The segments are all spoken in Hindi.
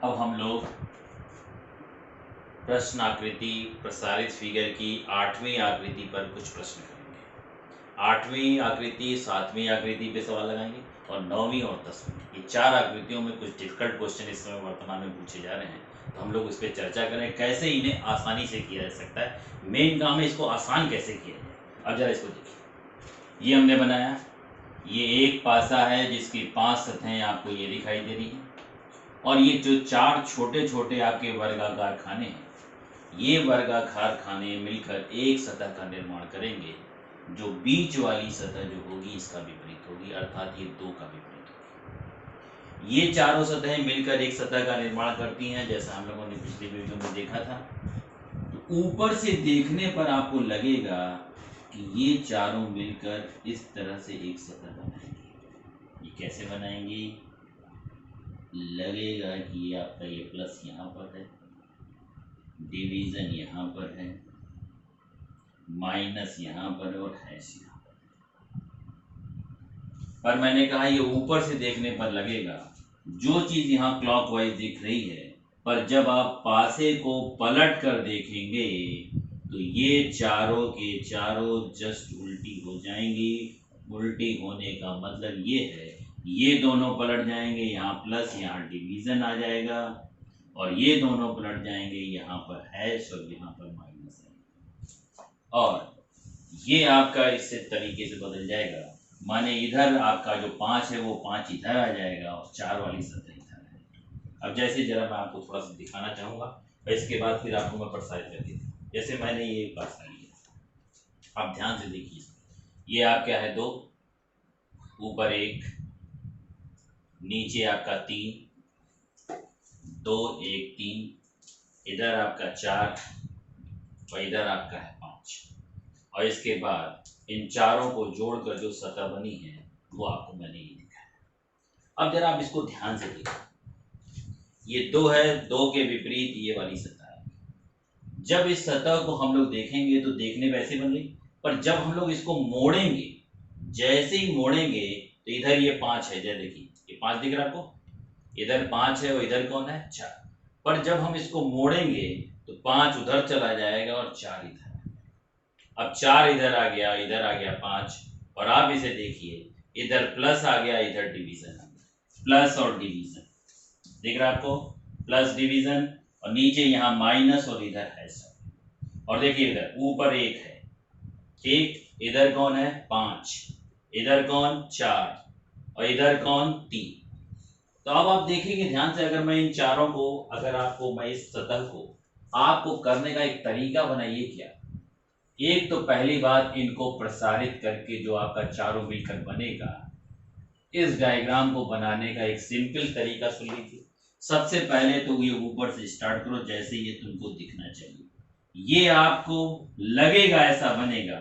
अब हम लोग प्रश्न आकृति प्रसारित फिगर की 8वीं आकृति पर कुछ प्रश्न करेंगे। 8वीं आकृति 7वीं आकृति पे सवाल लगाएंगे और 9वीं और 10वीं ये 4 आकृतियों में कुछ डिफिकल्ट क्वेश्चन इस समय वर्तमान में पूछे जा रहे हैं, तो हम लोग इस पर चर्चा करें कैसे इन्हें आसानी से किया जा सकता है। मेन काम है इसको आसान कैसे किया जाए। अब जरा इसको देखिए, ये हमने बनाया, ये एक पासा है जिसकी 5 सतहें आपको ये दिखाई दे रही हैं और ये जो 4 छोटे छोटे आपके वर्गाकार खाने हैं, ये वर्गाकार खाने मिलकर एक सतह का निर्माण करेंगे। जो बीच वाली सतह जो होगी इसका विपरीत होगी, अर्थात ये 2 का विपरीत होगी। ये चारों सतहें मिलकर एक सतह का निर्माण करती हैं, जैसा हम लोगों ने पिछली वीडियो में देखा था। तो ऊपर से देखने पर आपको लगेगा कि ये चारों मिलकर इस तरह से एक सतह बनाएंगे। ये कैसे बनाएंगी? लगेगा कि ये आपका ये प्लस यहाँ पर है, डिवीजन यहाँ पर है, माइनस यहाँ पर और हैश यहाँ पर मैंने कहा ये ऊपर से देखने पर लगेगा। जो चीज यहाँ क्लॉकवाइज दिख रही है, पर जब आप पासे को पलट कर देखेंगे तो ये चारों के चारों जस्ट उल्टी हो जाएंगी। उल्टी होने का मतलब ये है, ये दोनों पलट जाएंगे, यहाँ प्लस यहाँ डिवीजन आ जाएगा, और ये दोनों पलट जाएंगे, यहाँ पर हैश और यहाँ पर माइनस है, और ये आपका इससे तरीके से बदल जाएगा। माने इधर आपका जो 5 है वो 5 इधर आ जाएगा और 4 वाली सतह इधर है। अब जैसे जरा मैं आपको थोड़ा सा दिखाना चाहूँगा और इसके बाद फिर आपको मैं प्रसारित करके दूँ। जैसे मैंने ये पासा लिया, आप ध्यान से देखिए, ये आप क्या है 2, ऊपर 1, नीचे आपका 3, 2 1 3, इधर आपका 4 और इधर आपका है 5, और इसके बाद इन चारों को जोड़कर जो सतह बनी है वो आपको मैंने ये दिखाया। अब जरा आप इसको ध्यान से देखो, ये 2 है, 2 के विपरीत ये वाली सतह है। जब इस सतह को हम लोग देखेंगे तो देखने वैसे बन रही, पर जब हम लोग इसको मोड़ेंगे, जैसे ही मोड़ेंगे तो इधर ये 5 है, जय देखिए ये 5 दिख रहा है आपको, इधर 5 है और इधर कौन है 4, पर जब हम इसको मोड़ेंगे तो 5 उधर चला जाएगा और 4 इधर। अब 4 इधर आ गया, इधर आ गया 5, और आप इसे देखिए, इधर प्लस आ गया, इधर डिवीजन आ गया, प्लस और डिवीजन दिख रहा है आपको, प्लस डिवीजन, और नीचे यहाँ माइनस और इधर है सब। और देखिए इधर ऊपर 1 है, ठीक, इधर कौन है 5, इधर कौन 4 और इधर कौन 3। तो अब आप देखेंगे ध्यान से, अगर मैं इन चारों को, अगर आपको मैं इस सतह को आपको करने का एक तरीका बनाइए क्या, एक तो पहली बात, इनको प्रसारित करके जो आपका चारों मिलकर बनेगा, इस डायग्राम को बनाने का एक सिंपल तरीका सुन लीजिए। सबसे पहले तो ये ऊपर से स्टार्ट करो, जैसे ये तुमको दिखना चाहिए, ये आपको लगेगा ऐसा बनेगा।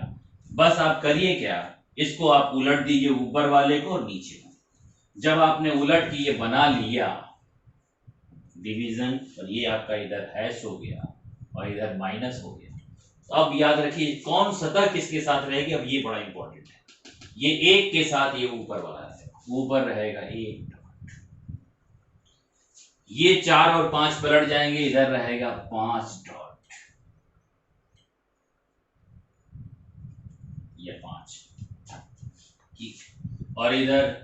बस आप करिए क्या, इसको आप उलट दीजिए ऊपर वाले को और नीचे को। जब आपने उलट के ये बना लिया डिवीजन, और ये आपका इधर हैश हो गया और इधर माइनस हो गया, अब याद रखिए कौन सतह किसके साथ रहेगी। अब ये बड़ा इंपॉर्टेंट है, ये 1 के साथ ये ऊपर वाला रहेगा, ऊपर रहेगा 1 डॉट, ये 4 और 5 पलट जाएंगे, इधर रहेगा 5 डॉट, ये 5, ठीक, और इधर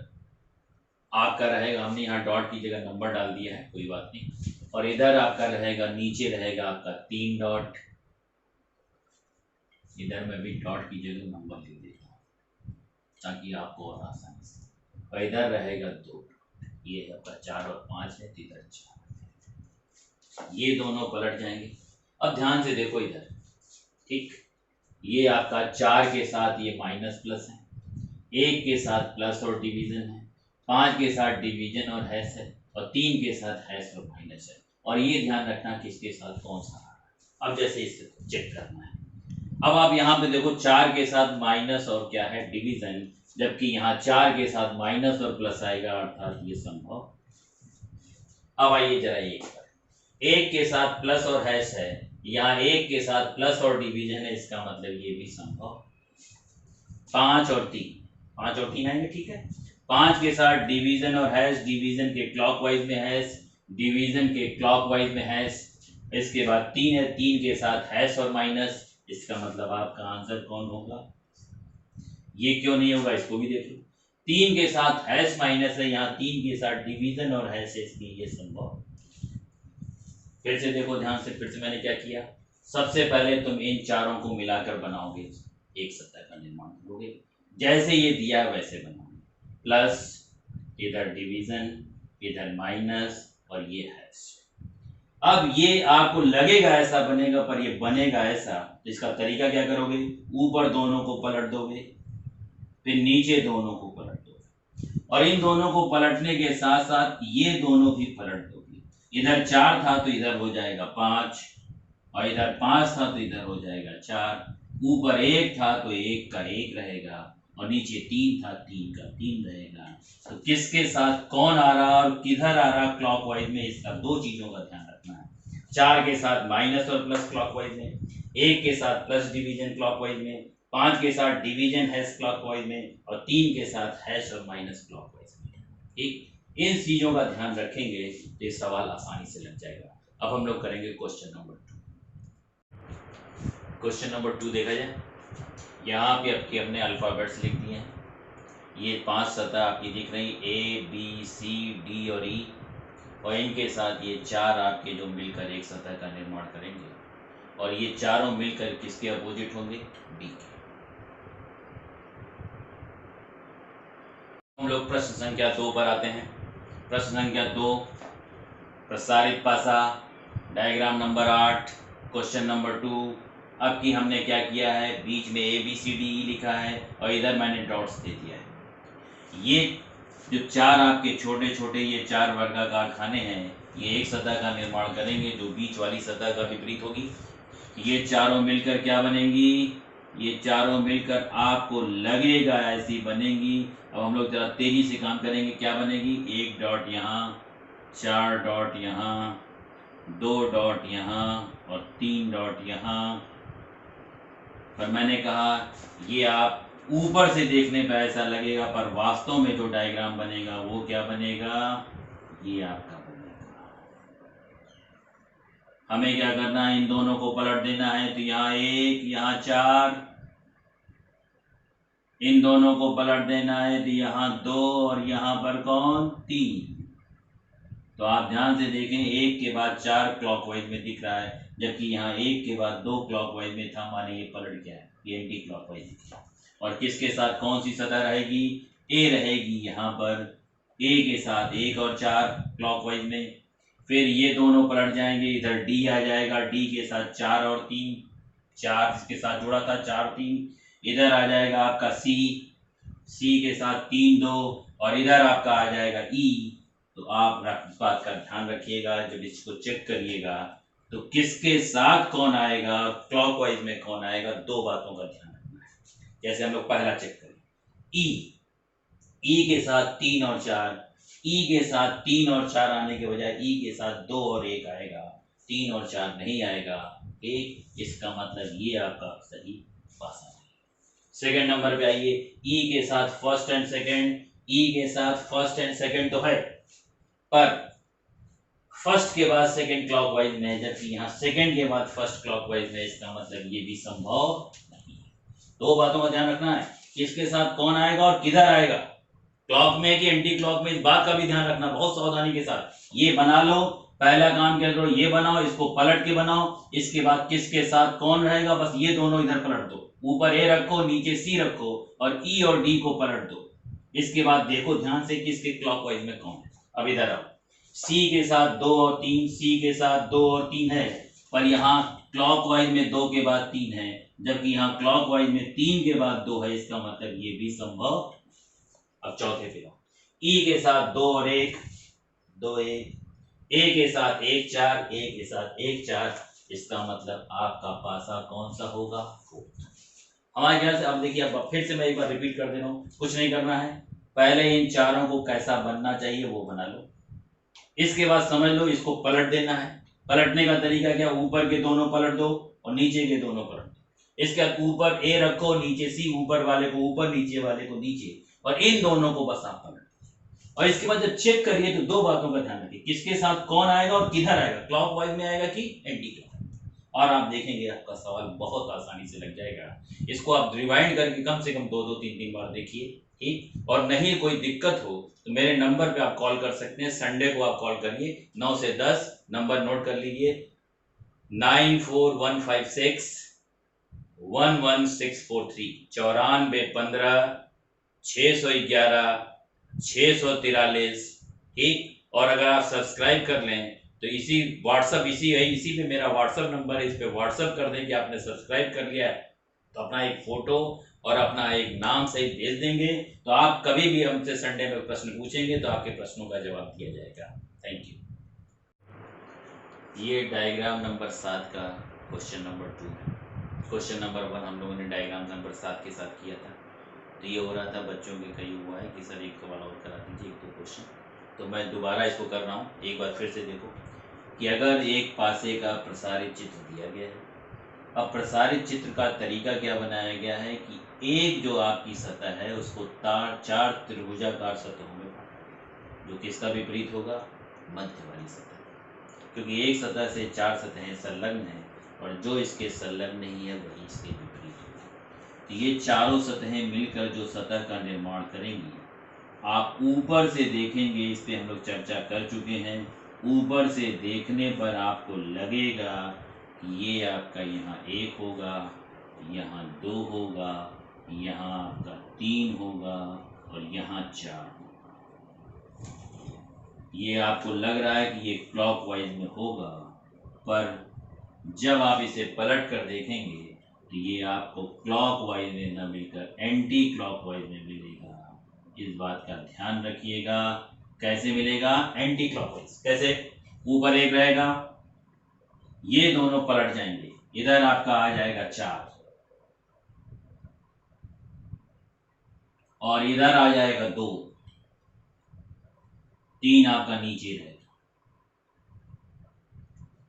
आपका रहेगा, हमने यहाँ डॉट की जगह नंबर डाल दिया है, कोई बात नहीं, और इधर आपका रहेगा, नीचे रहेगा आपका 3 डॉट, इधर मैं भी डॉट की जगह नंबर लिख देता हूँ ताकि आपको और आसानी से, और इधर रहेगा 2, ये आपका 4 और 5 है, इधर 4, ये दोनों पलट जाएंगे। अब ध्यान से देखो इधर, ठीक, ये आपका 4 के साथ ये माइनस प्लस है, 1 के साथ प्लस और डिवीजन है, 5 के साथ डिवीजन और हैश है, और 3 के साथ हैश और माइनस है, और ये ध्यान रखना किसके साथ कौन सा आ रहा है। अब जैसे इसे चेक करना है, अब आप यहाँ पे देखो 4 के साथ माइनस और क्या है डिवीजन, जबकि यहाँ 4 के साथ माइनस और प्लस आएगा, अर्थात ये संभव। अब आइए जरा 1 के साथ प्लस और हैश है, यहाँ 1 के साथ प्लस और डिवीजन है, इसका मतलब ये भी संभव। 5 और 3 आएंगे, ठीक है, 5 के साथ डिवीजन और हैश, डिवीजन के क्लॉकवाइज में हैश, डिवीजन के क्लॉकवाइज में हैश, इसके बाद 3 है, 3 के साथ हैश और माइनस, इसका मतलब आपका आंसर कौन होगा? ये क्यों नहीं होगा इसको भी देख लो। 3 के साथ हैश माइनस है, यहाँ 3 के साथ डिवीजन और हैश है, इसलिए ये संभव। फिर से देखो ध्यान से, फिर से मैंने क्या किया, सबसे पहले तुम इन चारों को मिलाकर बनाओगे, एक सतह का निर्माण करोगे, जैसे ये दिया है वैसे बनाओगे, प्लस इधर डिवीजन, इधर माइनस और ये हैश। अब ये आपको लगेगा ऐसा बनेगा, पर ये बनेगा ऐसा, तो इसका तरीका क्या करोगे, ऊपर दोनों को पलट दोगे, फिर नीचे दोनों को पलट दोगे, और इन दोनों को पलटने के साथ साथ ये दोनों भी पलट दोगे। इधर 4 था तो इधर हो जाएगा 5, और इधर 5 था तो इधर हो जाएगा 4, ऊपर 1 था तो 1 का 1 रहेगा, और नीचे 3 था 3 का 3 रहेगा। तो किसके साथ कौन आ रहा और किधर आ रहा क्लॉकवाइज में, इसका दो चीजों का ध्यान रखना है। 4 के साथ माइनस और प्लस क्लॉकवाइज में, 1 के साथ प्लस डिवीजन क्लॉकवाइज में, 5 के साथ डिवीजन हैश क्लॉकवाइज में, और 3 के साथ हैश और माइनस क्लॉकवाइज में। ठीक, इन चीजों का ध्यान रखेंगे तो ये सवाल आसानी से लग जाएगा। अब हम लोग करेंगे क्वेश्चन नंबर 2। क्वेश्चन नंबर 2 देखा जाए, यहाँ पे आपके हमने अल्फाबेट्स लिख दिए हैं। ये 5 सतह आपकी दिख रही, ए बी सी डी और ई, और इनके साथ ये 4 आपके जो मिलकर एक सतह का निर्माण करेंगे, और ये चारों मिलकर किसके अपोजिट होंगे, डी के। हम लोग प्रश्न संख्या 2 पर आते हैं। प्रश्न संख्या 2, प्रसारित पासा, डायग्राम नंबर 8, क्वेश्चन नंबर 2। अब की हमने क्या किया है, बीच में A B C D E लिखा है, और इधर मैंने डॉट्स दे दिया है। ये जो 4 आपके छोटे छोटे ये 4 वर्गाकार खाने हैं, ये एक सतह का निर्माण करेंगे जो बीच वाली सतह का विपरीत होगी। ये चारों मिलकर क्या बनेंगी, ये चारों मिलकर आपको लगेगा ऐसी बनेंगी। अब हम लोग जरा तेजी से काम करेंगे, क्या बनेगी, 1 डॉट यहाँ, 4 डॉट यहाँ, 2 डॉट यहाँ और 3 डॉट यहाँ। पर मैंने कहा ये आप ऊपर से देखने पर ऐसा लगेगा, पर वास्तव में जो डायग्राम बनेगा वो क्या बनेगा, ये आपका बनेगा। हमें क्या करना है, इन दोनों को पलट देना है, तो यहाँ 1, यहाँ 4, इन दोनों को पलट देना है, तो यहाँ 2 और यहाँ पर कौन, 3। तो आप ध्यान से देखें, 1 के बाद 4 क्लॉकवाइज में दिख रहा है, जबकि यहाँ 1 के बाद 2 क्लॉकवाइज में था, माने ये पलट गया है, ये एंटी क्लॉकवाइज दिख रहा है। और किसके साथ कौन सी सतह रहेगी, ए रहेगी यहाँ पर, ए के साथ 1 और 4 क्लॉकवाइज में। फिर ये दोनों पलट जाएंगे, इधर डी आ जाएगा, डी के साथ 4 और 3, 4 इसके साथ जुड़ा था, 4 3। इधर आ जाएगा आपका सी, सी के साथ 3 2, और इधर आपका आ जाएगा ई। तो आप इस बात का ध्यान रखिएगा, जब इसको चेक करिएगा तो किसके साथ कौन आएगा, क्लॉकवाइज में कौन आएगा, दो बातों का ध्यान रखना है। जैसे हम लोग पहला चेक करें, ई, ई के साथ 3 और 4, ई के साथ 3 और 4 आने के बजाय ई के साथ 2 और 1 आएगा, 3 और 4 नहीं आएगा, 1। इसका मतलब ये आपका सही पासा है। सेकंड नंबर पे आइए, ई के साथ फर्स्ट एंड सेकंड, ई के साथ फर्स्ट एंड सेकंड तो है, पर फर्स्ट के बाद सेकंड क्लॉकवाइज में, जबकि यहाँ सेकंड के बाद फर्स्ट क्लॉकवाइज में, इसका मतलब ये भी संभव नहीं है। दो बातों का ध्यान रखना है, किसके साथ कौन आएगा और किधर आएगा, क्लॉक में कि एंटी क्लॉक में, इस बात का भी ध्यान रखना बहुत सावधानी के साथ। ये बना लो, पहला काम क्या करो, ये बनाओ, इसको पलट के बनाओ, इसके बाद किसके साथ कौन रहेगा, बस ये दोनों इधर पलट दो, ऊपर ए रखो, नीचे सी रखो, और ई और डी को पलट दो। इसके बाद देखो ध्यान से किसके क्लॉकवाइज में कौन है। अब इधर आओ, सी के साथ 2 और 3, सी के साथ 2 और 3 है, पर यहाँ क्लॉकवाइज में 2 के बाद 3 है, जबकि यहाँ क्लॉकवाइज में 3 के बाद 2 है, इसका मतलब ये भी संभव। अब चौथे पे आओ, ई के साथ 2 और 1, 2 1, ए के साथ 1 4, ए के साथ 1 4, इसका मतलब आपका पासा कौन सा होगा, हमारे ख्याल से। अब देखिए, अब फिर से मैं एक बार रिपीट कर दे रहा हूँ, कुछ नहीं करना है, पहले इन चारों को कैसा बनना चाहिए वो बना लो, इसके बाद समझ लो इसको पलट देना है। पलटने का तरीका क्या, ऊपर के दोनों पलट दो और नीचे के दोनों पलट दो। इसके बाद ऊपर ए रखो, नीचे सी, ऊपर वाले को ऊपर, नीचे वाले को नीचे, और इन दोनों को बस आप पलट दो। और इसके बाद जब चेक करिए तो दो बातों का ध्यान रखिए, किसके साथ कौन आएगा और किधर आएगा, क्लॉकवाइज में आएगा कि एंटी क्लॉक। और आप देखेंगे आपका सवाल बहुत आसानी से लग जाएगा। इसको आप रिवाइंड करके कम से कम 2-2 3-3 बार देखिए, ठीक। और नहीं कोई दिक्कत हो तो मेरे नंबर पे आप कॉल कर सकते हैं, संडे को आप कॉल करिए 9 से 10, नंबर नोट कर लीजिए 94156 11643, 9415 611 643, ठीक। और अगर आप सब्सक्राइब कर लें तो इसी व्हाट्सअप इसी पे मेरा व्हाट्सअप नंबर है, इस पे व्हाट्सअप कर दें कि आपने सब्सक्राइब कर लिया है, तो अपना एक फोटो और अपना एक नाम सही भेज देंगे, तो आप कभी भी हमसे संडे में प्रश्न पूछेंगे तो आपके प्रश्नों का जवाब दिया जाएगा। Thank you. ये डायग्राम नंबर 7 का क्वेश्चन नंबर 2 है। क्वेश्चन नंबर 1 हम लोगों ने डायग्राम नंबर 7 के साथ किया था। तो ये हो रहा था बच्चों के कई हुआ है कि सर एक सवाल और करा दीजिए, एक दो क्वेश्चन। तो मैं दोबारा इसको कर रहा हूँ, एक बार फिर से देखो कि अगर एक पासे का प्रसारित चित्र दिया गया है। अब प्रसारित चित्र का तरीका क्या बनाया गया है कि एक जो आपकी सतह है उसको 4 त्रिभुजाकार सतहों में बांटा, जो किसका विपरीत होगा, मध्य वाली सतह, क्योंकि एक सतह से 4 सतहें संलग्न हैं और जो इसके संलग्न नहीं है वही इसके विपरीत होगा। तो ये चारों सतहें मिलकर जो सतह का निर्माण करेंगी, आप ऊपर से देखेंगे, इस पे हम लोग चर्चा कर चुके हैं, ऊपर से देखने पर आपको लगेगा कि ये आपका यहाँ 1 होगा, यहाँ 2 होगा, यहाँ आपका 3 होगा और यहाँ 4 होगा। ये आपको लग रहा है कि ये क्लॉकवाइज में होगा, पर जब आप इसे पलट कर देखेंगे तो ये आपको क्लॉकवाइज में न मिलकर एंटी क्लॉकवाइज में मिलेगा। इस बात का ध्यान रखिएगा। कैसे मिलेगा, एंटी क्लॉकवाइज। कैसे, ऊपर 1 रहेगा, ये दोनों पलट जाएंगे, इधर आपका आ जाएगा 4 और इधर आ जाएगा 2, 3 आपका नीचे रहेगा।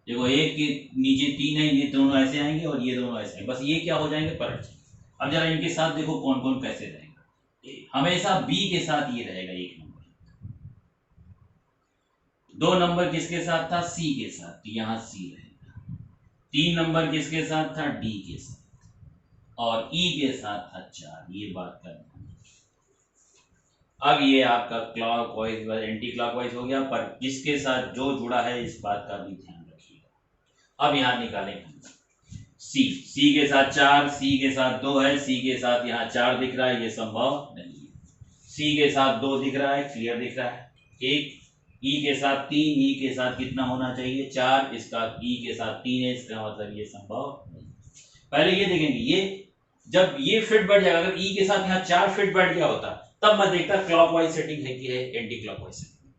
देखो 1 के नीचे 3 है, ये दोनों ऐसे आएंगे और ये दोनों ऐसे आएंगे, बस ये क्या हो जाएंगे, पलट जाएंगे। अब जरा इनके साथ देखो कौन कौन कैसे रहेगा। हमेशा बी के साथ ये रहेगा 1 नंबर, 2 नंबर किसके साथ था, सी के साथ, तो यहाँ सी रहेगा। 3 नंबर किसके साथ था, डी के साथ, और ई के साथ था 4। ये बात का ध्यान। अब ये आपका क्लॉकवाइज एंटी क्लॉकवाइज हो गया, पर जिसके साथ जो जुड़ा है इस बात का भी ध्यान रखिएगा। अब यहाँ निकालें सी के साथ 4, सी के साथ 2 है, सी के साथ यहाँ 4 दिख रहा है, ये संभव नहीं है। सी के साथ 2 दिख रहा है, क्लियर दिख रहा है, एक। ई के साथ 3, ई के साथ कितना होना चाहिए, 4, इसका ई के साथ 3 है, इसका मतलब ये संभव नहीं। पहले ये देखेंगे, ये जब ये फिट बैठ जाएगा, अगर ई के साथ यहाँ 4 फिट बैठ गया होता तब मैं देखता क्लॉकवाइज सेटिंग है कि है एंटी क्लॉकवाइज सेटिंग।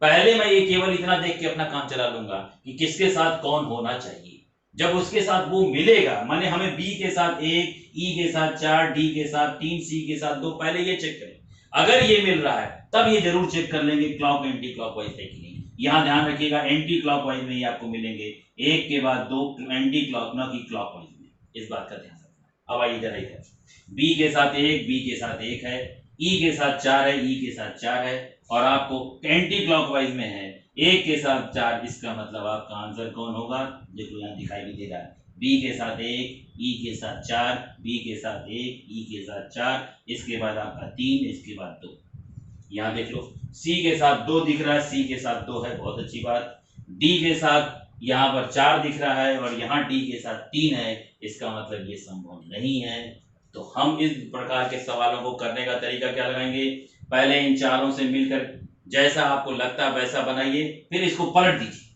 पहले मैं ये केवल इतना देख के अपना काम चला लूंगा कि किसके साथ कौन होना चाहिए। जब उसके साथ वो मिलेगा, माने हमें बी के साथ 1, ई के साथ 4, डी के साथ 3, सी के साथ 2, पहले ये चेक करें। अगर ये मिल रहा है तब ये जरूर चेक कर लेंगे क्लॉक एंटी क्लॉकवाइज है कि नहीं। यहाँ ध्यान रखिएगा, एंटी क्लॉकवाइज में ही आपको मिलेंगे, 1 के बाद 2 एंटी क्लॉक, न कि क्लॉकवाइज में। इस बात का ध्यान रखना। अब आइए जरा इधर, बी के साथ 1, बी के साथ 1 है, ई के साथ 4 है, ई के साथ 4 है, और आपको एंटी क्लॉकवाइज में है 1 के साथ 4। इसका मतलब आपका आंसर कौन होगा, देखो यहाँ दिखाई भी दे रहा है, बी के साथ 1, ई के साथ 4, बी के साथ 1, ई के साथ 4, इसके बाद आपका 3, इसके बाद 2। यहाँ देख लो, सी के साथ 2 दिख रहा है, सी के साथ 2 है, बहुत अच्छी बात। डी के साथ यहाँ पर 4 दिख रहा है और यहाँ डी के साथ 3 है, इसका मतलब ये संभव नहीं है। तो हम इस प्रकार के सवालों को करने का तरीका क्या लगाएंगे, पहले इन चारों से मिलकर जैसा आपको लगता है वैसा बनाइए, फिर इसको पलट दीजिए,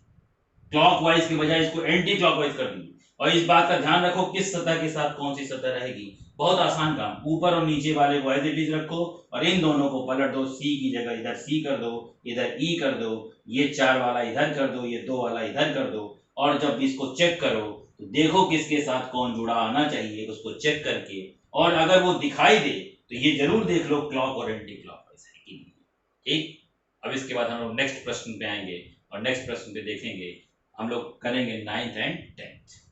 क्लॉकवाइज के बजाय इसको एंटी क्लॉकवाइज कर दीजिए। और इस बात का ध्यान रखो किस सतह के साथ कौन सी सतह रहेगी। बहुत आसान काम, ऊपर और नीचे वाले को एज इट इज रखो और इन दोनों को पलट दो, सी की जगह इधर सी कर दो, इधर ई कर दो, ये 4 वाला इधर कर दो, ये 2 वाला इधर कर दो। और जब इसको चेक करो तो देखो किसके साथ कौन जुड़ा आना चाहिए, उसको चेक करके, और अगर वो दिखाई दे तो ये जरूर देख लो क्लॉक और एंटी क्लॉकवाइज है कि नहीं। ठीक, अब इसके बाद हम लोग नेक्स्ट प्रश्न पे आएंगे और नेक्स्ट प्रश्न पे देखेंगे, हम लोग करेंगे 9th एंड 10th।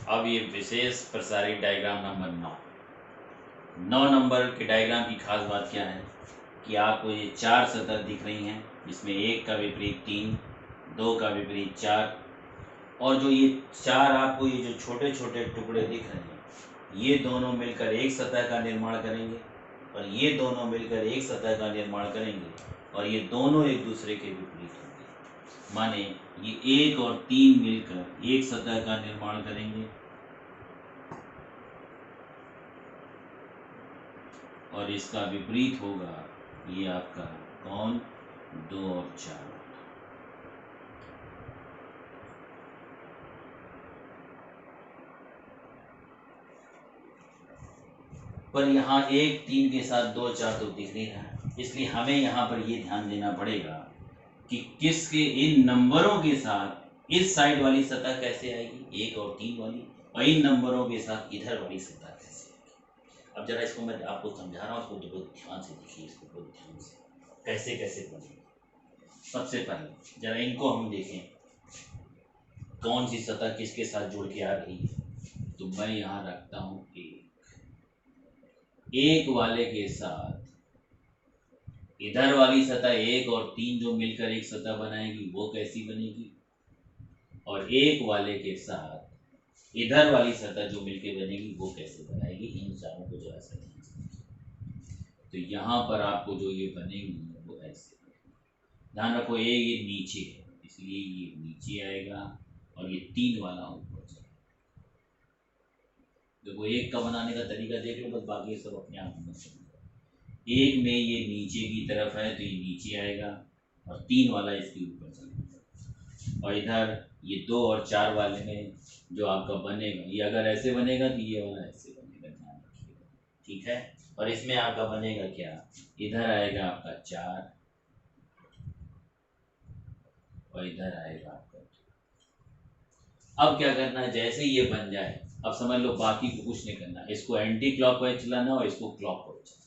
अब ये विशेष प्रसारित डायग्राम नंबर 9 नंबर के डायग्राम की खास बात क्या है कि आपको ये 4 सतह दिख रही हैं, जिसमें 1 का विपरीत 3, 2 का विपरीत 4, और जो ये 4 आपको ये जो छोटे छोटे टुकड़े दिख रहे हैं, ये दोनों मिलकर एक सतह का निर्माण करेंगे, और ये दोनों मिलकर एक सतह का निर्माण करेंगे, और ये दोनों एक दूसरे के विपरीत होंगे। माने ये 1 और 3 मिलकर एक सतह का निर्माण करेंगे, और इसका विपरीत होगा ये आपका कौन 2 और 4। पर यहाँ 1 3 के साथ 2 4 तो दिख नहीं रहा, इसलिए हमें यहाँ पर ये ध्यान देना पड़ेगा कि किसके इन नंबरों के साथ इस साइड वाली सतह कैसे आएगी, 1 और 3 वाली, और इन नंबरों के साथ इधर वाली सतह कैसे आएगी। अब जरा इसको मैं आपको समझा रहा हूँ, उसको तो बहुत ध्यान से देखिए, इसको बहुत ध्यान से कैसे कैसे बनेगी। सबसे पहले जरा इनको हम देखें, कौन सी सतह किसके साथ जुड़ के आ रही है। तो मैं यहाँ रखता हूँ एक वाले के साथ इधर वाली सतह 1 और 3 जो मिलकर एक सतह बनाएगी वो कैसी बनेगी, और 1 वाले के साथ इधर वाली सतह जो मिलकर बनेगी वो कैसे बनाएगी। इन चारों को जरा सा ध्यान से, तो यहाँ पर आपको जो ये बनेगी वो ऐसे, ध्यान रखो ये नीचे है इसलिए ये नीचे आएगा, और ये 3 वाला ऊपर जाएगा। देखो 1 का बनाने का तरीका देख लो, बस बाकी सब अपने आप में समझ। 1 में ये नीचे की तरफ है तो ये नीचे आएगा, और 3 वाला इसके ऊपर चलेगा, और इधर ये 2 और 4 वाले में जो आपका बनेगा, ये अगर ऐसे बनेगा तो ये वाला ऐसे बनेगा, ध्यान रखिएगा, ठीक है। और इसमें आपका बनेगा क्या, इधर आएगा आपका 4 और इधर आएगा आपका 2। अब क्या करना है, जैसे ये बन जाए, अब समझ लो बाकी को कुछ नहीं करना, इसको एंटी क्लॉकवाइज चलाना और इसको क्लॉकवाइज चलाना।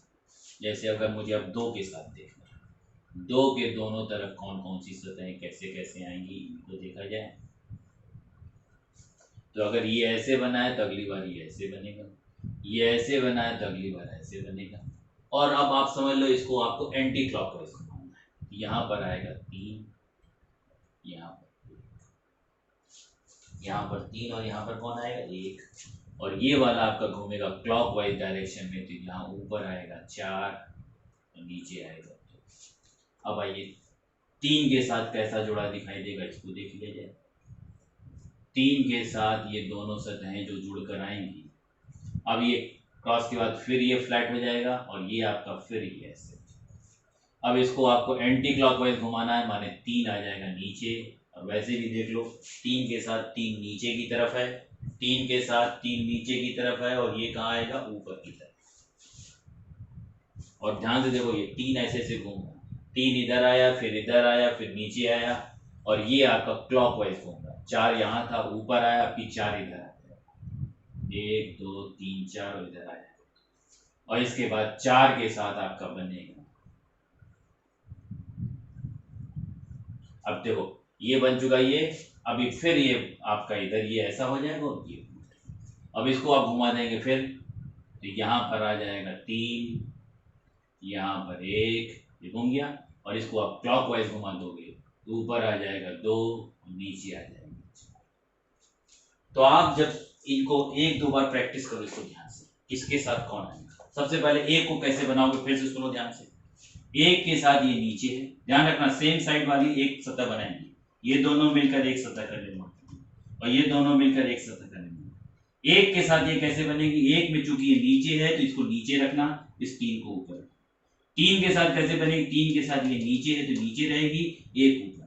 जैसे अगर मुझे अब 2 के साथ देखना है, 2 के दोनों तरफ कौन कौन सी सतहें कैसे कैसे आएंगी, इनको देखा जाए। तो अगर ये ऐसे बना है तो अगली बार ये ऐसे बनेगा, ये ऐसे बना है तो अगली बार ऐसे बनेगा। और अब आप समझ लो इसको आपको एंटी क्लॉकवाइज घुमाना है, यहाँ पर आएगा 3, यहाँ पर 3, और यहाँ पर कौन आएगा 1, और ये वाला आपका घूमेगा क्लॉकवाइज डायरेक्शन में, तो यहाँ ऊपर आएगा 4 और नीचे आएगा 2। अब आइए 3 के साथ कैसा जुड़ा दिखाई देगा, इसको देख लिया जाए। 3 के साथ ये दोनों सतहें जो जुड़कर आएंगी, अब ये क्रॉस के बाद फिर ये फ्लैट हो जाएगा, और ये आपका फिर ये ऐसे। अब इसको आपको एंटी क्लॉकवाइज घुमाना है, माने 3 आ जाएगा नीचे, और वैसे भी देख लो 3 के साथ 3 नीचे की तरफ है, 3 के साथ 3 नीचे की तरफ है, और ये कहाँ आएगा ऊपर की तरफ। और ध्यान से देखो ये 3 ऐसे से घूम रहा, 3 इधर आया, फिर इधर आया, फिर नीचे आया, और ये आपका क्लॉकवाइज घूम रहा। 4 यहाँ था, ऊपर आया, फिर 4 इधर आया, 1 2 3 4 और इधर आया, और इसके बाद 4 के साथ आपका बनेगा। अब देखो ये बन चुका, ये अभी फिर ये आपका इधर ये ऐसा हो जाएगा, और ये अब इसको आप घुमा देंगे फिर, तो यहाँ पर आ जाएगा 3, यहाँ पर 1, ये घूम गया, और इसको आप क्लॉकवाइज घुमा दोगे तो ऊपर आ जाएगा 2 और नीचे आ जाएगा। तो आप जब इनको 1-2 बार प्रैक्टिस करो इसको ध्यान से, किसके साथ कौन आएगा। सबसे पहले 1 को कैसे बनाओगे, फिर से सुनो ध्यान से। 1 के साथ ये नीचे है, ध्यान रखना सेम साइड वाली एक सतह बनाएंगे, ये दोनों मिलकर एक सतह का निर्माण करेंगे, और ये दोनों मिलकर एक सतह का निर्माण। 1 के साथ ये कैसे बनेगी, 1 में चूंकि ये नीचे है तो इसको नीचे रखना, इस 3 को ऊपर। 3 के साथ कैसे बनेगी, 3 के साथ ये नीचे है तो नीचे रहेगी, 1 ऊपर,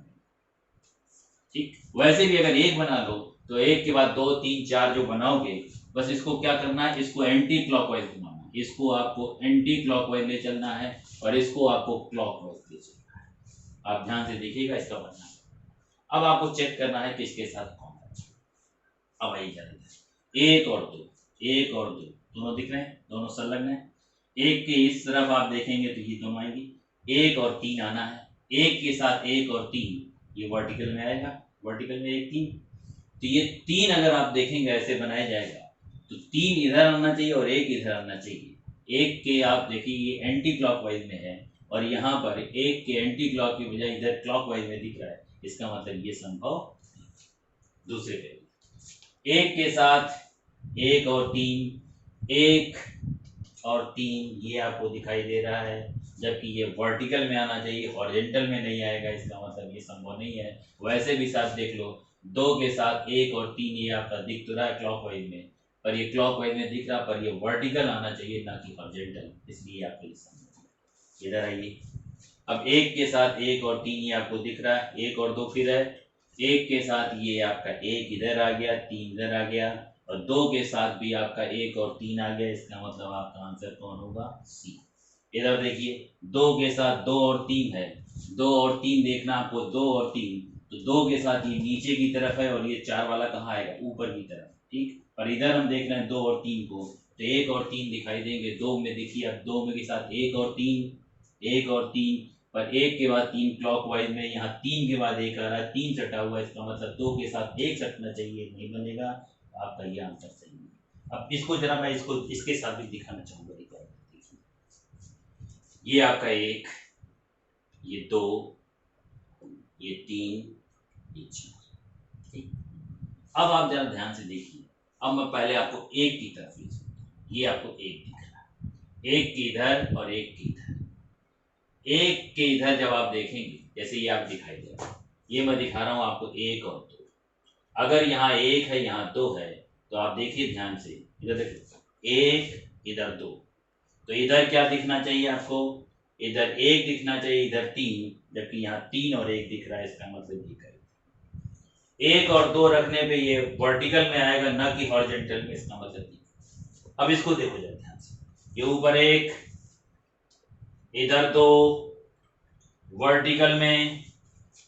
ठीक। वैसे भी अगर 1 बना लो तो 1 के बाद 2 3 4 जो बनाओगे, बस इसको क्या करना है, इसको एंटी क्लॉकवाइज घुमाना है, इसको आपको एंटी क्लॉकवाइज ले चलना है, और इसको आपको क्लॉकवाइज ले चलना है। आप ध्यान से देखिएगा इसका बनना है। अब आपको चेक करना है कि इसके साथ कौन है। अब आइए जाने 1 और 2, 1 और 2 दोनों दिख रहे हैं, दोनों संलग्न है। 1 के इस तरफ आप देखेंगे तो ये दोनों आएंगी, 1 और 3 आना है, 1 के साथ 1 और 3 ये वर्टिकल में आएगा, वर्टिकल में 1 3, तो ये 3 अगर आप देखेंगे ऐसे बनाया जाएगा, तो 3 इधर आना चाहिए और 1 इधर आना चाहिए। 1 के आप देखिए ये एंटी क्लॉकवाइज में है, और यहाँ पर एक के एंटी क्लॉक की बजाय इधर क्लॉकवाइज में दिख रहा है, इसका मतलब ये संभव। दूसरे पे एक के साथ एक और तीन, एक और तीन ये आपको दिखाई दे रहा है, जबकि ये वर्टिकल में आना चाहिए, हॉरिजॉन्टल में नहीं आएगा, इसका मतलब ये संभव नहीं है। वैसे भी साथ देख लो, दो के साथ एक और तीन ये आपका दिख तो रहा है क्लॉकवाइज में, पर ये क्लॉकवाइज में दिख रहा, पर ये वर्टिकल आना चाहिए ना कि हॉरिजॉन्टल, इसलिए आपको ये संभव है। इधर आइए, अब एक के साथ एक और तीन ये आपको दिख रहा है, एक और दो फिर है, एक के साथ ये आपका एक इधर आ गया, तीन इधर आ गया, और दो के साथ भी आपका एक और तीन आ गया, इसका मतलब आपका आंसर कौन होगा? सी। इधर देखिए, दो के साथ दो और तीन है, दो और तीन देखना आपको, दो और तीन, तो दो के साथ ये नीचे की तरफ है और ये चार वाला कहाँ आएगा? ऊपर की तरफ, ठीक। और इधर हम देख रहे हैं दो और तीन को, तो एक और तीन दिखाई देंगे, दो में देखिए, अब दो में के साथ एक और तीन, एक और तीन, पर एक के बाद तीन क्लॉकवाइज में, यहाँ तीन के बाद एक आ रहा है, तीन सटा हुआ है, इसका मतलब दो के साथ एक सटना चाहिए, नहीं बनेगा, आपका ये आंसर सही है। अब इसको जरा मैं इसको इसके साथ भी दिखाना चाहूंगा, ये आपका एक, ये दो, ये तीन, ये चार, ठीक। अब आप जरा ध्यान से देखिए, अब मैं पहले आपको एक की तरफ ले चलता हूं, ये आपको एक दिख रहा है, एक के इधर और एक के इधर, एक के इधर जब आप देखेंगे, जैसे ये आप दिखाई दे रहा है, ये मैं दिखा रहा हूं आपको एक और दो, अगर यहाँ एक है यहाँ दो है, तो आप देखिए ध्यान से, इधर देखिए, एक इधर दो, तो इधर क्या दिखना चाहिए आपको? इधर एक दिखना चाहिए, इधर तीन, जबकि यहाँ तीन और एक दिख रहा है, इसका मतलब ये करें, एक और दो रखने पे ये वर्टिकल में आएगा ना कि हॉरिजॉन्टल में, इसका मतलब ये। अब इसको देखो जरा ध्यान से, ये ऊपर एक, इधर दो, वर्टिकल में,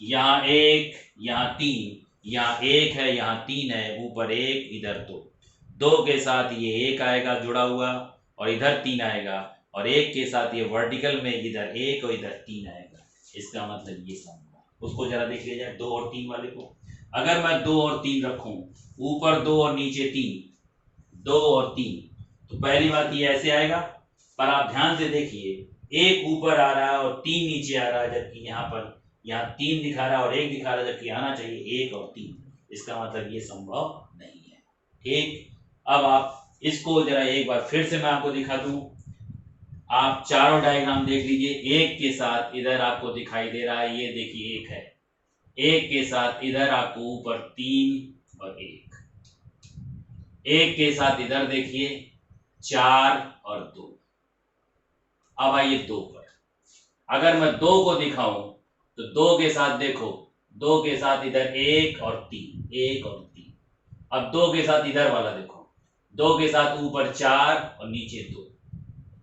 यहाँ एक, यहाँ तीन, यहाँ एक है यहाँ तीन है, ऊपर एक इधर दो, दो के साथ ये एक आएगा जुड़ा हुआ, और इधर तीन आएगा, और एक के साथ ये वर्टिकल में इधर एक और इधर तीन आएगा, इसका मतलब ये समझ। उसको जरा देख लिया जाए, दो और तीन वाले को, अगर मैं दो और तीन रखूं, ऊपर दो और नीचे तीन, दो और तीन, तो पहली बात ये ऐसे आएगा, पर आप ध्यान से देखिए, एक ऊपर आ रहा है और तीन नीचे आ रहा है, जबकि यहाँ पर यहाँ तीन दिखा रहा है और एक दिखा रहा है, जबकि आना चाहिए एक और तीन, इसका मतलब ये संभव नहीं है, ठीक। अब आप इसको जरा एक बार फिर से मैं आपको दिखा दूं, आप चारों डायग्राम देख लीजिए, एक के साथ इधर आपको दिखाई दे रहा है, ये देखिए एक है, एक के साथ इधर आपको ऊपर तीन और एक के साथ इधर देखिए चार और दो। अब आइए दो पर, अगर मैं दो को दिखाऊं, तो दो के साथ देखो, दो के साथ इधर एक और तीन, एक और तीन, अब दो के साथ इधर वाला देखो, दो के साथ ऊपर चार और नीचे दो,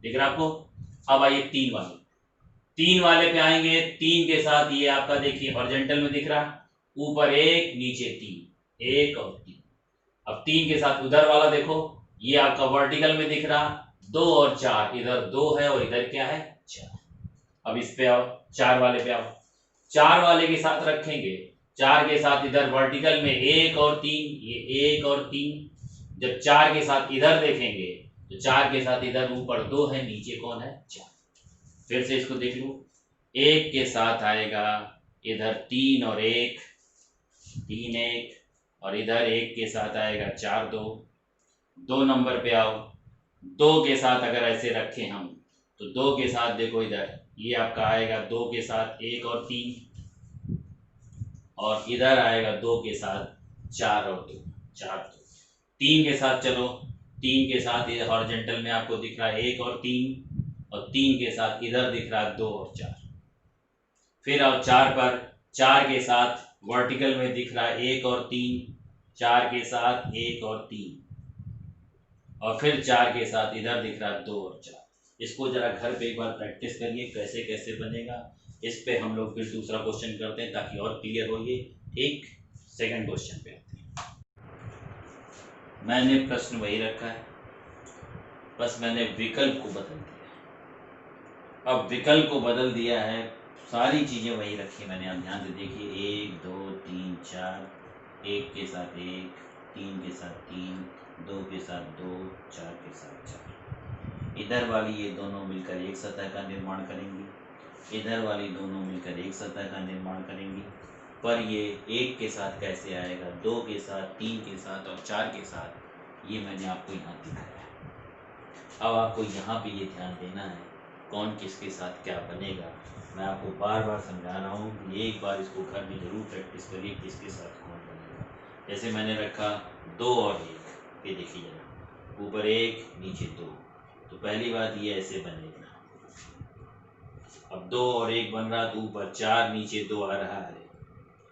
दिख रहा आपको। अब आइए तीन वाले, तीन वाले पे आएंगे, तीन के साथ ये आपका देखिए हॉरिजॉन्टल में दिख रहा, ऊपर एक नीचे तीन, एक और तीन, अब तीन के साथ उधर वाला देखो, ये आपका वर्टिकल में दिख रहा, दो और चार, इधर दो है और इधर क्या है? चार। अब इस पे आओ, चार वाले पे आओ, चार वाले के साथ रखेंगे, चार के साथ इधर वर्टिकल में एक और तीन, ये एक और तीन, जब चार के साथ इधर देखेंगे, तो चार के साथ इधर ऊपर दो है, नीचे कौन है? चार। फिर से इसको देख लो, एक के साथ आएगा इधर तीन और एक, तीन एक, और इधर एक के साथ आएगा चार दो, दो नंबर पे आओ, दो के साथ अगर ऐसे रखें हम, तो दो के साथ देखो इधर ये आपका आएगा दो के साथ एक और तीन, और इधर आएगा दो के साथ चार और दो, चार दो, तीन के साथ चलो, तीन के साथ ये हॉरिजॉन्टल में आपको दिख रहा है एक और तीन, और तीन के साथ इधर दिख रहा है दो और चार। फिर आओ चार पर, चार के साथ वर्टिकल में दिख रहा है एक और तीन, चार के साथ एक और तीन, और फिर चार के साथ इधर दिख रहा है दो और चार। इसको जरा घर पे एक बार प्रैक्टिस करिए कैसे कैसे बनेगा। इस पे हम लोग फिर दूसरा क्वेश्चन करते हैं ताकि और क्लियर हो ये, ठीक। सेकंड क्वेश्चन पे आते हैं। मैंने प्रश्न वही रखा है, बस मैंने विकल्प को बदल दिया। अब विकल्प को बदल दिया है, सारी चीजें वही रखी मैंने, आप ध्यान से देखिए, एक दो तीन चार, एक के साथ एक, तीन के साथ तीन, दो के साथ दो, चार के साथ चार, इधर वाली ये दोनों मिलकर एक सतह का निर्माण करेंगी, इधर वाली दोनों मिलकर एक सतह का निर्माण करेंगी। पर ये 1 के साथ कैसे आएगा, 2 के साथ, 3 के साथ और 4 के साथ, ये मैंने आपको यहाँ दिखाया है। अब आपको यहाँ पे ये ध्यान देना है कौन किसके साथ क्या बनेगा। मैं आपको बार बार समझा रहा हूँ कि एक बार इसको घर में जरूर प्रैक्टिस करिए किसके साथ कौन बनेगा। जैसे मैंने रखा 2 और 1, ये देखिए जरा, ऊपर 1 नीचे 2, तो पहली बात ये ऐसे बनेगा। अब 2 और 1 बन रहा तो ऊपर 4 नीचे 2 आ रहा है,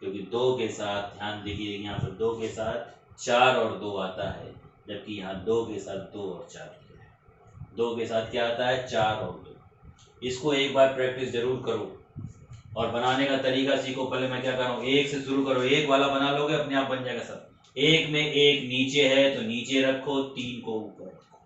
क्योंकि 2 के साथ, ध्यान दीजिए यहाँ पर 2 के साथ 4 और 2 आता है, जबकि यहाँ 2 के साथ 2 और 4 दिया है। 2 के साथ क्या आता है, 4 और 2। इसको एक बार प्रैक्टिस जरूर करो और बनाने का तरीका सीखो। पहले मैं क्या कर रहा हूँ, 1 से शुरू करो, 1 वाला बना लोगे अपने आप बन जाएगा सब। 1 में 1 नीचे है तो नीचे रखो, 3 को ऊपर रखो,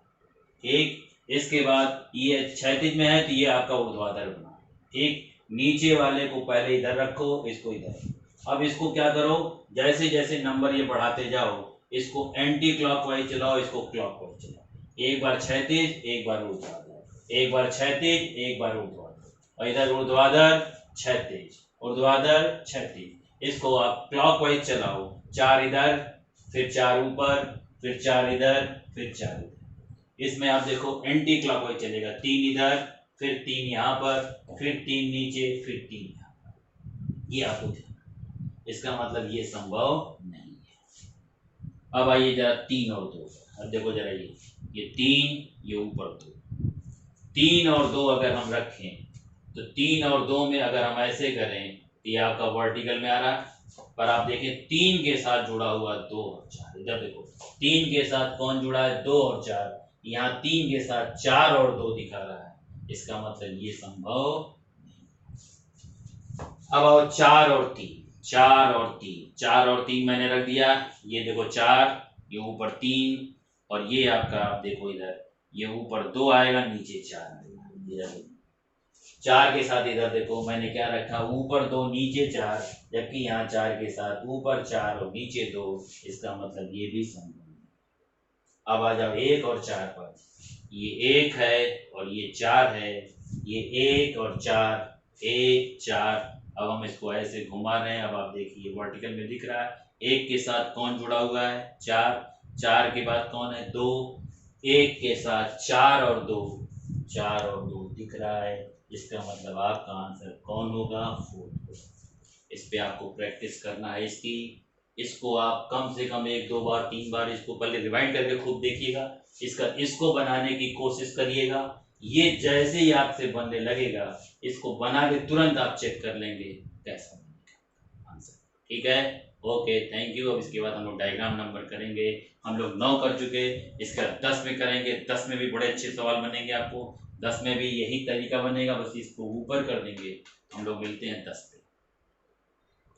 ठीक। इसके बाद ये क्षैतिज में है तो ये आपका ऊर्ध्वाधर बना, ठीक। नीचे वाले को पहले इधर रखो, इसको इधर। अब इसको क्या करो, जैसे जैसे नंबर ये बढ़ाते जाओ, इसको एंटी क्लॉकवाइज चलाओ, इसको क्लॉकवाइज चलाओ। एक बार क्षैतिज, एक बार ऊर्ध्वाधर, एक बार क्षैतिज, एक बार ऊर्ध्वाधर, और इधर ऊर्ध्वाधर क्षैतिज, ऊर्ध्वाधर क्षैतिज। इसको आप क्लॉकवाइज चलाओ, 4 इधर, फिर 4 ऊपर, फिर 4 इधर, फिर 4 इधर। इसमें आप देखो एंटी क्लॉकवाइज चलेगा, 3 इधर, फिर 3 यहाँ पर, फिर 3 नीचे, फिर 3 यहाँ पर। ये आपको ध्यान, इसका मतलब ये संभव नहीं है। अब आइए जरा 3 और 2, अब देखो जरा ये 3, ये ऊपर 2, 3 और 2 अगर हम रखें तो 3 और 2 में अगर हम ऐसे करें तो ये आपका वर्टिकल में आ रहा है। पर आप देखें 3 के साथ जुड़ा हुआ 2 और 4, इधर देखो 3 के साथ कौन जुड़ा है, 2 और 4। यहाँ 3 के साथ 4 और 2 दिखा रहा है, इसका मतलब ये संभव नहीं। अब आओ 4 और 3, 4 और 3, 4 और 3 मैंने रख दिया। ये देखो 4, ये ऊपर 3, और ये आपका आप देखो इधर, ये ऊपर 2 आएगा, नीचे 4 आएगा। इधर 4 के साथ इधर देखो मैंने क्या रखा, ऊपर 2 नीचे 4, जबकि यहाँ 4 के साथ ऊपर 4 और नीचे 2, इसका मतलब ये भी संभव नहीं। अब आ जाओ 1 और 4 पर, ये 1 है और ये 4 है, ये 1 और 4, 1 4। अब हम इसको ऐसे घुमा रहे हैं, अब आप देखिए वर्टिकल में दिख रहा है, 1 के साथ कौन जुड़ा हुआ है, 4, 4 के बाद कौन है, 2, 1 के साथ 4 और 2, 4 और 2 दिख रहा है, इसका मतलब आपका आंसर कौन होगा, 4 होगा। इस पे आपको प्रैक्टिस करना है इसको आप कम से कम 1 2 बार 3 बार इसको पहले रिवाइंड करके खूब देखिएगा, इसको बनाने की कोशिश करिएगा। ये जैसे ही आपसे बनने लगेगा, इसको बना के तुरंत आप चेक कर लेंगे कैसा बनेगा आंसर, ठीक है। Okay, thank you. अब इसके बाद हम लोग डायग्राम नंबर करेंगे। हम लोग 9 कर चुके, इसका 10 में करेंगे। 10 में भी बड़े अच्छे सवाल बनेंगे आपको, 10 में भी यही तरीका बनेगा, बस इसको ऊपर कर देंगे। हम लोग मिलते हैं 10 में।